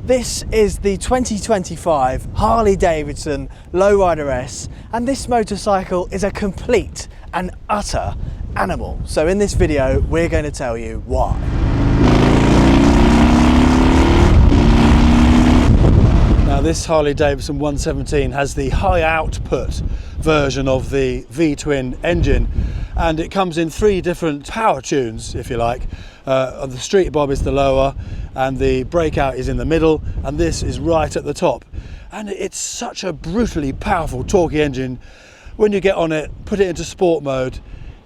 This is the 2025 Harley-Davidson Low Rider S, and this motorcycle is a complete and utter animal. So in this video, we're going to tell you why. Now this Harley-Davidson 117 has the high output version of the V-twin engine, and it comes in three different power tunes, if you like. The street bob is the lower, and the breakout is in the middle, and this is right at the top. And it's such a brutally powerful, torquey engine. When you get on it, put it into sport mode,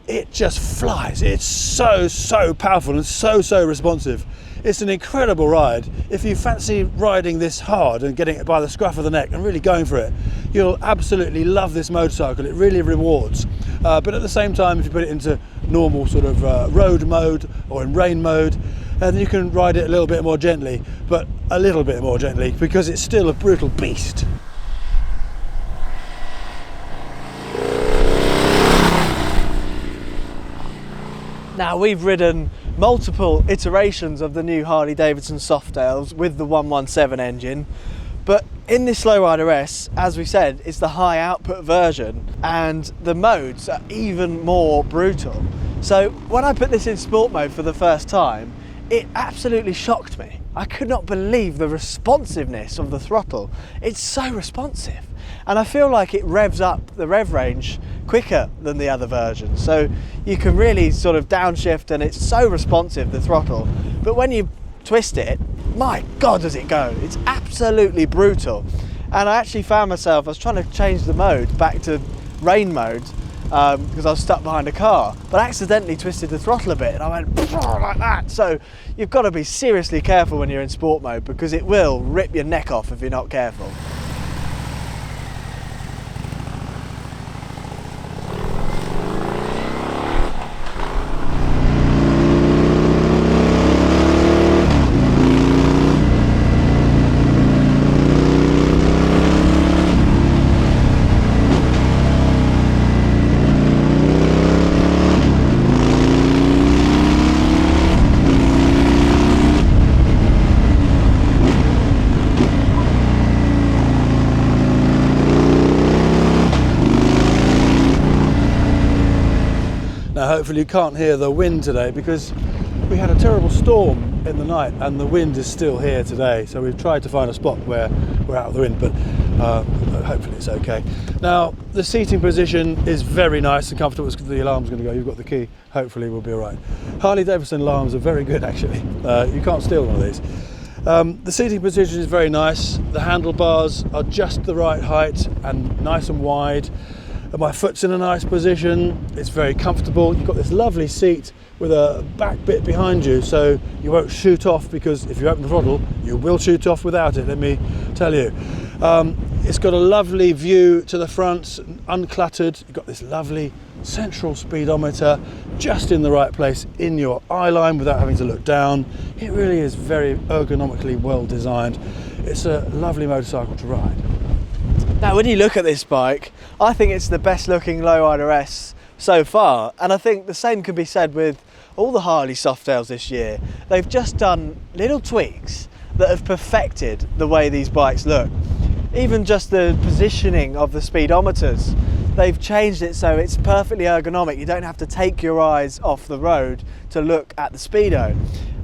it just flies. It's so powerful and so responsive. It's an incredible ride. If you fancy riding this hard and getting it by the scruff of the neck and really going for it, you'll absolutely love this motorcycle. It really rewards. But at the same time, if you put it into normal sort of road mode or in rain mode, then you can ride it a little bit more gently, but a little bit more gently, because it's still a brutal beast. Now, we've ridden multiple iterations of the new Harley-Davidson Softails with the 117 engine, but in this Low Rider S, as we said, it's the high output version, and the modes are even more brutal. So when I put this in sport mode for the first time, it absolutely shocked me. I could not believe the responsiveness of the throttle. It's so responsive, and I feel like it revs up the rev range quicker than the other versions. So you can really sort of downshift, and it's so responsive, the throttle. But when you twist it, my God, does it go. It's absolutely brutal. And I actually found myself, I was trying to change the mode back to rain mode, because I was stuck behind a car, but I accidentally twisted the throttle a bit, and I went like that. So you've got to be seriously careful when you're in sport mode, because it will rip your neck off if you're not careful. Now hopefully you can't hear the wind today, because we had a terrible storm in the night and the wind is still here today. So we've tried to find a spot where we're out of the wind, but hopefully it's okay. Now the seating position is very nice and comfortable. The alarm's going to go, you've got the key, hopefully we'll be all right. Harley-Davidson alarms are very good actually. You can't steal one of these. The seating position is very nice. The handlebars are just the right height and nice and wide. My foot's in a nice position, it's very comfortable. You've got this lovely seat with a back bit behind you, so you won't shoot off, because if you open the throttle, you will shoot off without it, let me tell you. It's got a lovely view to the front, uncluttered. You've got this lovely central speedometer just in the right place in your eye line without having to look down. It really is very ergonomically well designed. It's a lovely motorcycle to ride. Now when you look at this bike, I think it's the best looking Low Rider S so far, and I think the same can be said with all the Harley Softails this year. They've just done little tweaks that have perfected the way these bikes look. Even just the positioning of the speedometers, they've changed it so it's perfectly ergonomic. You don't have to take your eyes off the road to look at the speedo.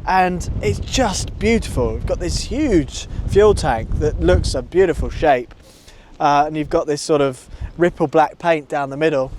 And it's just beautiful. We've got this huge fuel tank that looks a beautiful shape. And you've got this sort of ripple black paint down the middle.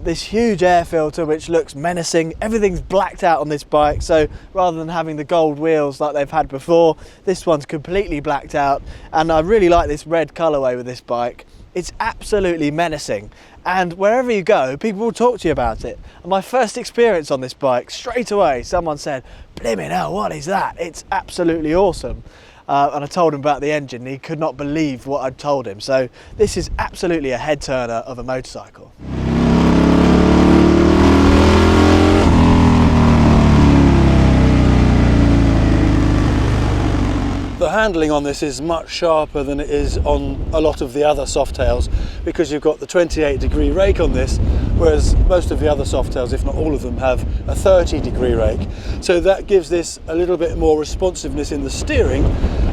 This huge air filter which looks menacing. Everything's blacked out on this bike, so rather than having the gold wheels like they've had before, this one's completely blacked out. And I really like this red colourway with this bike. It's absolutely menacing, and wherever you go, people will talk to you about it. And my first experience on this bike, straight away someone said, "Blimmin' hell, what is that?" It's absolutely awesome. And I told him about the engine, and he could not believe what I'd told him. So this is absolutely a head turner of a motorcycle. The handling on this is much sharper than it is on a lot of the other Softails, because you've got the 28-degree rake on this, whereas most of the other Softails, if not all of them, have a 30-degree rake. So that gives this a little bit more responsiveness in the steering,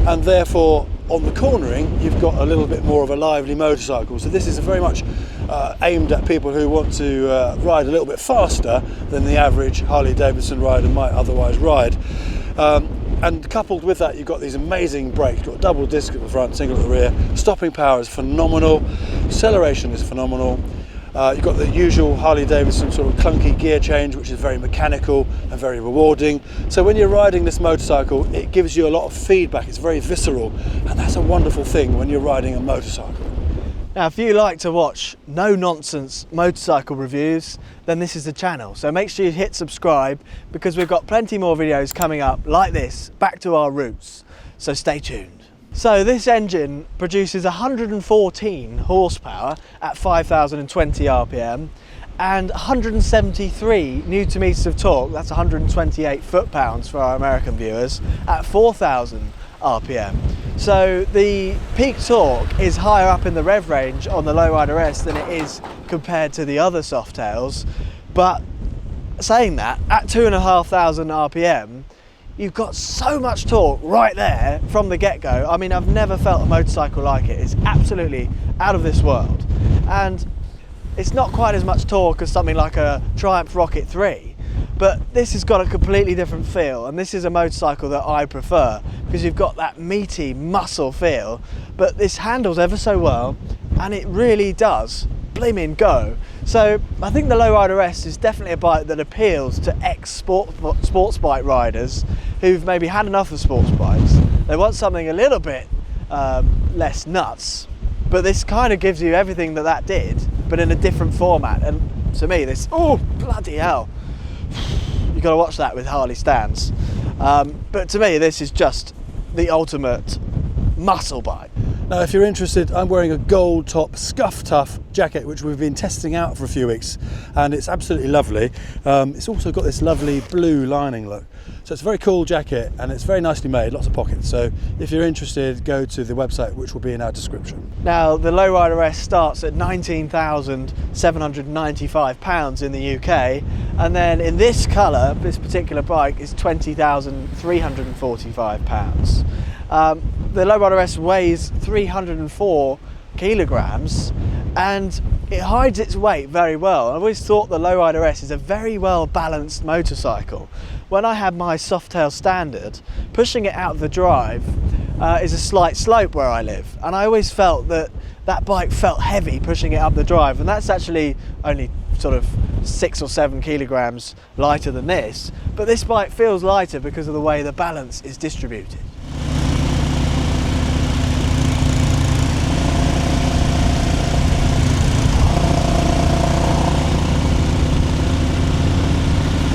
and therefore on the cornering you've got a little bit more of a lively motorcycle. So this is very much aimed at people who want to ride a little bit faster than the average Harley-Davidson rider might otherwise ride. And coupled with that, you've got these amazing brakes. You've got double disc at the front, single at the rear. Stopping power is phenomenal. Acceleration is phenomenal. You've got the usual Harley-Davidson sort of clunky gear change, which is very mechanical and very rewarding. So when you're riding this motorcycle, it gives you a lot of feedback. It's very visceral, and that's a wonderful thing when you're riding a motorcycle. Now, if you like to watch no-nonsense motorcycle reviews, then this is the channel. So make sure you hit subscribe, because we've got plenty more videos coming up like this, back to our roots. So stay tuned. So this engine produces 114 horsepower at 5,020 RPM and 173 newton meters of torque, that's 128 foot-pounds for our American viewers, at 4,000 RPM. So the peak torque is higher up in the rev range on the Low Rider S than it is compared to the other Softails. But saying that, at 2,500 RPM, you've got so much torque right there from the get-go. I mean, I've never felt a motorcycle like it. It's absolutely out of this world. And it's not quite as much torque as something like a Triumph Rocket 3, but this has got a completely different feel, and this is a motorcycle that I prefer because you've got that meaty muscle feel, but this handles ever so well, and it really does blimmin' go. So I think the Low Rider S is definitely a bike that appeals to ex-sports bike riders who've maybe had enough of sports bikes. They want something a little bit less nuts, but this kind of gives you everything that did, but in a different format. And to me, this, oh bloody hell, you've got to watch that with Harley stands. But to me, this is just the ultimate muscle bike. Now, if you're interested, I'm wearing a gold top Scuff Tough jacket, which we've been testing out for a few weeks, and it's absolutely lovely. It's also got this lovely blue lining look. So it's a very cool jacket, and it's very nicely made, lots of pockets. So if you're interested, go to the website, which will be in our description. Now, the Low Rider S starts at £19,795 in the UK, and then in this colour, this particular bike is £20,345. The Low Rider S weighs 304 kilograms, and it hides its weight very well. I've always thought the Low Rider S is a very well balanced motorcycle. When I had my Softail Standard, pushing it out of the drive is a slight slope where I live, and I always felt that that bike felt heavy pushing it up the drive, and that's actually only sort of 6 or 7 kilograms lighter than this, but this bike feels lighter because of the way the balance is distributed.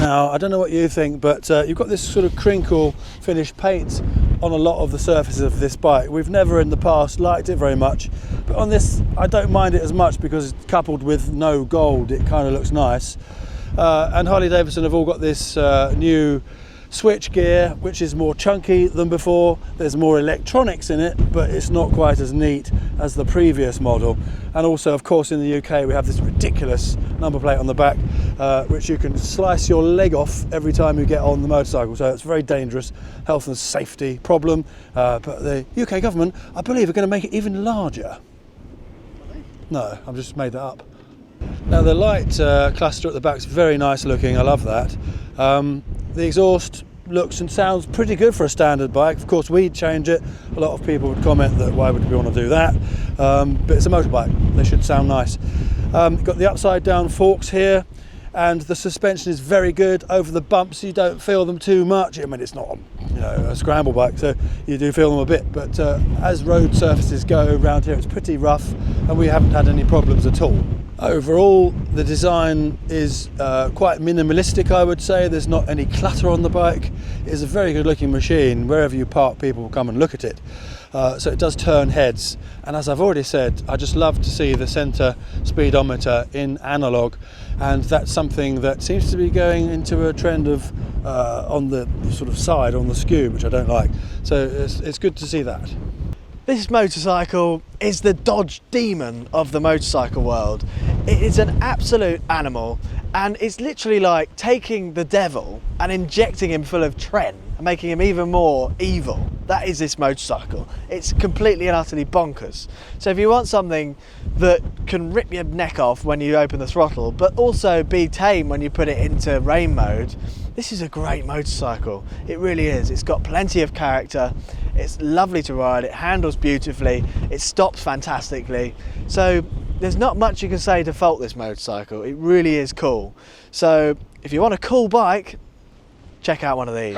Now, I don't know what you think, but you've got this sort of crinkle finish paint on a lot of the surfaces of this bike. We've never in the past liked it very much, but on this I don't mind it as much because it's coupled with no gold, it kind of looks nice. And Harley-Davidson have all got this new switch gear, which is more chunky than before. There's more electronics in it, but it's not quite as neat as the previous model. And also, of course, in the UK we have this ridiculous number plate on the back, which you can slice your leg off every time you get on the motorcycle, so it's very dangerous, health and safety problem. But the UK government, I believe, are going to make it even larger. No, I've just made that up. Now, the light cluster at the back is very nice looking, I love that. The exhaust looks and sounds pretty good for a standard bike. Of course, we'd change it. A lot of people would comment that why would we want to do that? But it's a motorbike, they should sound nice. You've got the upside down forks here, and the suspension is very good. Over the bumps you don't feel them too much. I mean, it's not, you know, a scramble bike, so you do feel them a bit, but as road surfaces go around here, it's pretty rough, and we haven't had any problems at all. Overall, the design is quite minimalistic, I would say. There's not any clutter on the bike. It's a very good looking machine. Wherever you park, people will come and look at it. So it does turn heads. And as I've already said, I just love to see the centre speedometer in analogue. And that's something that seems to be going into a trend of on the sort of side, on the skew, which I don't like. So it's good to see that. This motorcycle is the Dodge demon of the motorcycle world. It is an absolute animal, and it's literally like taking the devil and injecting him full of tren and making him even more evil. That is this motorcycle. It's completely and utterly bonkers. So if you want something that can rip your neck off when you open the throttle, but also be tame when you put it into rain mode, this is a great motorcycle. It really is. It's got plenty of character. It's lovely to ride. It handles beautifully. It stops fantastically. So there's not much you can say to fault this motorcycle. It really is cool. So if you want a cool bike, check out one of these.